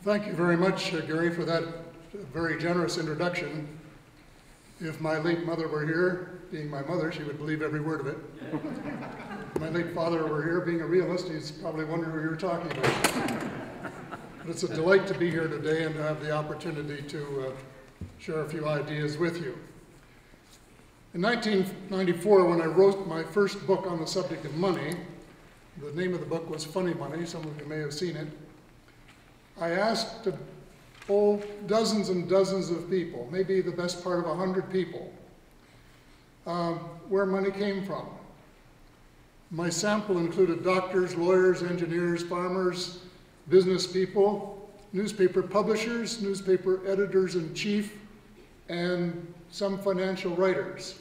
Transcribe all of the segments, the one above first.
Thank you very much, Gary, for that very generous introduction. If my late mother were here, being my mother, she would believe every word of it. If my late father were here, being a realist, he's probably wondering who you're talking about. But it's a delight to be here today and to have the opportunity to share a few ideas with you. In 1994, when I wrote my first book on the subject of money, the name of the book was Funny Money, some of you may have seen it, I asked dozens and dozens of people, maybe the best part of 100 people, where money came from. My sample included doctors, lawyers, engineers, farmers, business people, newspaper publishers, newspaper editors-in-chief, and some financial writers.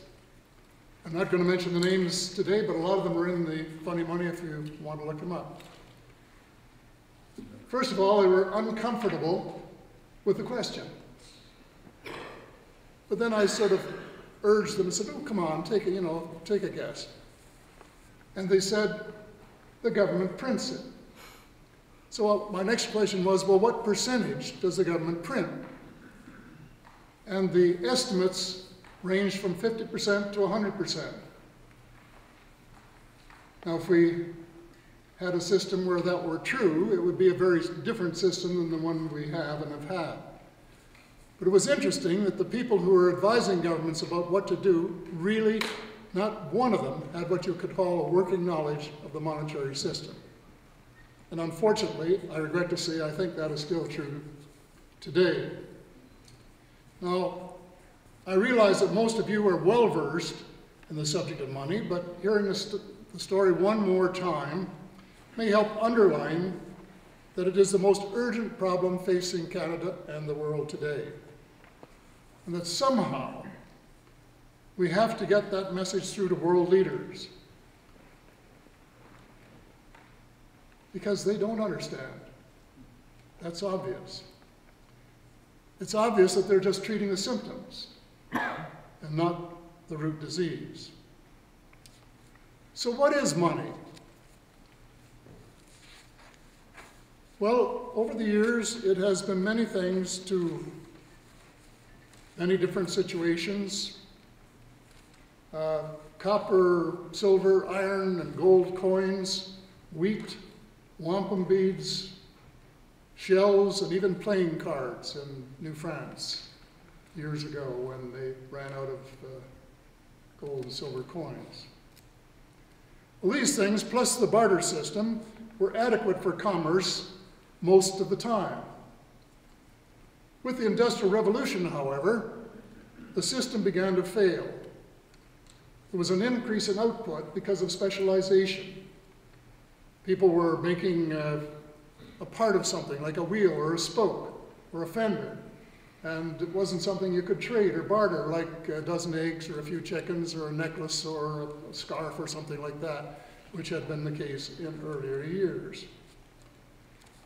I'm not going to mention the names today, but a lot of them are in the Funny Money if you want to look them up. First of all, they were uncomfortable with the question. But then I sort of urged them and said, oh, come on, take a guess. And they said, the government prints it. So my next question was, well, what percentage does the government print? And the estimates ranged from 50% to 100%. Now, if we had a system where that were true, it would be a very different system than the one we have and have had. But it was interesting that the people who were advising governments about what to do, really, not one of them had what you could call a working knowledge of the monetary system. And unfortunately, I regret to say, I think that is still true today. Now, I realize that most of you are well-versed in the subject of money, but hearing the story one more time may help underline that it is the most urgent problem facing Canada and the world today. And that somehow we have to get that message through to world leaders, because they don't understand. That's obvious. It's obvious that they're just treating the symptoms and not the root disease. So what is money? Well, over the years, it has been many things to many different situations. Copper, silver, iron, and gold coins, wheat, wampum beads, shells, and even playing cards in New France years ago when they ran out of gold and silver coins. Well, these things, plus the barter system, were adequate for commerce most of the time. With the Industrial Revolution, however, the system began to fail. There was an increase in output because of specialization. People were making a part of something, like a wheel or a spoke or a fender, and it wasn't something you could trade or barter, like a dozen eggs or a few chickens or a necklace or a scarf or something like that, which had been the case in earlier years.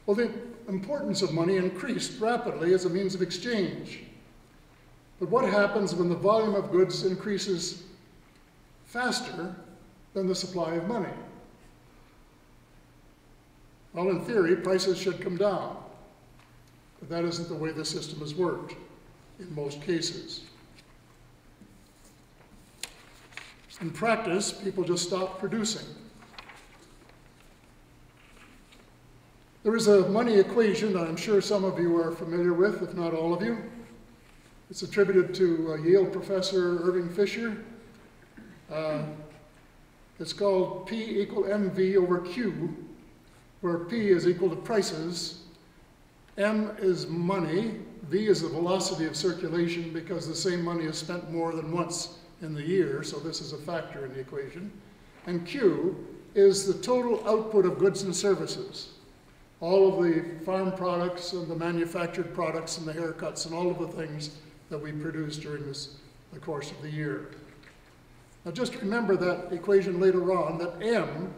Well, the importance of money increased rapidly as a means of exchange. But what happens when the volume of goods increases faster than the supply of money? Well, in theory, prices should come down, but that isn't the way the system has worked in most cases. In practice, people just stop producing. There is a money equation that I'm sure some of you are familiar with, if not all of you. It's attributed to Yale professor Irving Fisher. It's called P equal MV over Q, where P is equal to prices, M is money, V is the velocity of circulation because the same money is spent more than once in the year, so this is a factor in the equation, and Q is the total output of goods and services. All of the farm products and the manufactured products and the haircuts and all of the things that we produce during the course of the year. Now just remember that equation later on, that M,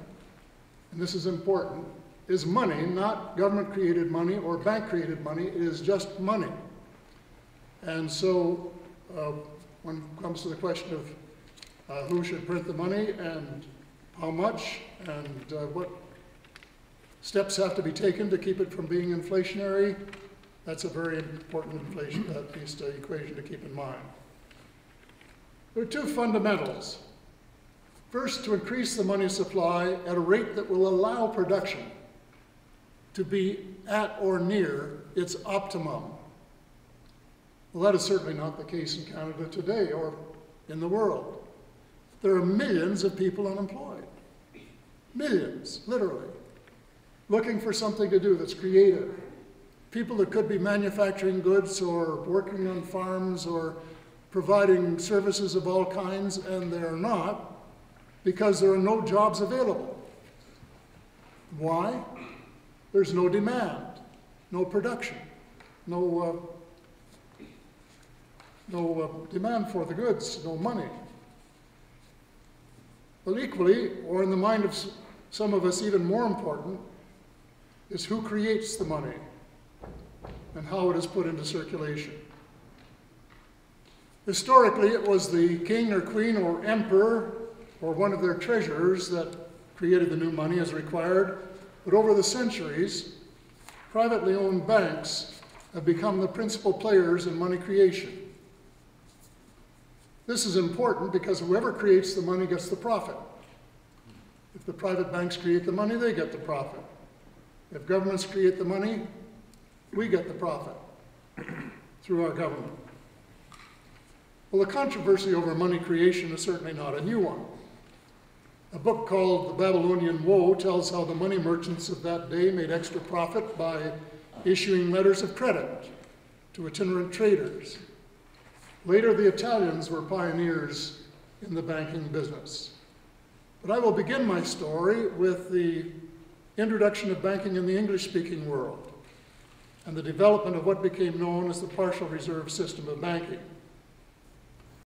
and this is important, is money, not government-created money or bank-created money. It is just money. And so when it comes to the question of who should print the money and how much and what steps have to be taken to keep it from being inflationary, That's a very important equation to keep in mind. There are two fundamentals. First, to increase the money supply at a rate that will allow production to be at or near its optimum. Well, that is certainly not the case in Canada today or in the world. There are millions of people unemployed. Millions, literally, looking for something to do that's creative. People that could be manufacturing goods or working on farms or providing services of all kinds, and they're not because there are no jobs available. Why? There's no demand, no production, no demand for the goods, no money. Well, equally, or in the mind of some of us even more important, is who creates the money and how it is put into circulation. Historically, it was the king or queen or emperor or one of their treasurers that created the new money as required, but over the centuries, privately owned banks have become the principal players in money creation. This is important because whoever creates the money gets the profit. If the private banks create the money, they get the profit. If governments create the money, we get the profit through our government. Well, the controversy over money creation is certainly not a new one. A book called The Babylonian Woe tells how the money merchants of that day made extra profit by issuing letters of credit to itinerant traders. Later, the Italians were pioneers in the banking business. But I will begin my story with the introduction of banking in the English-speaking world and the development of what became known as the partial reserve system of banking.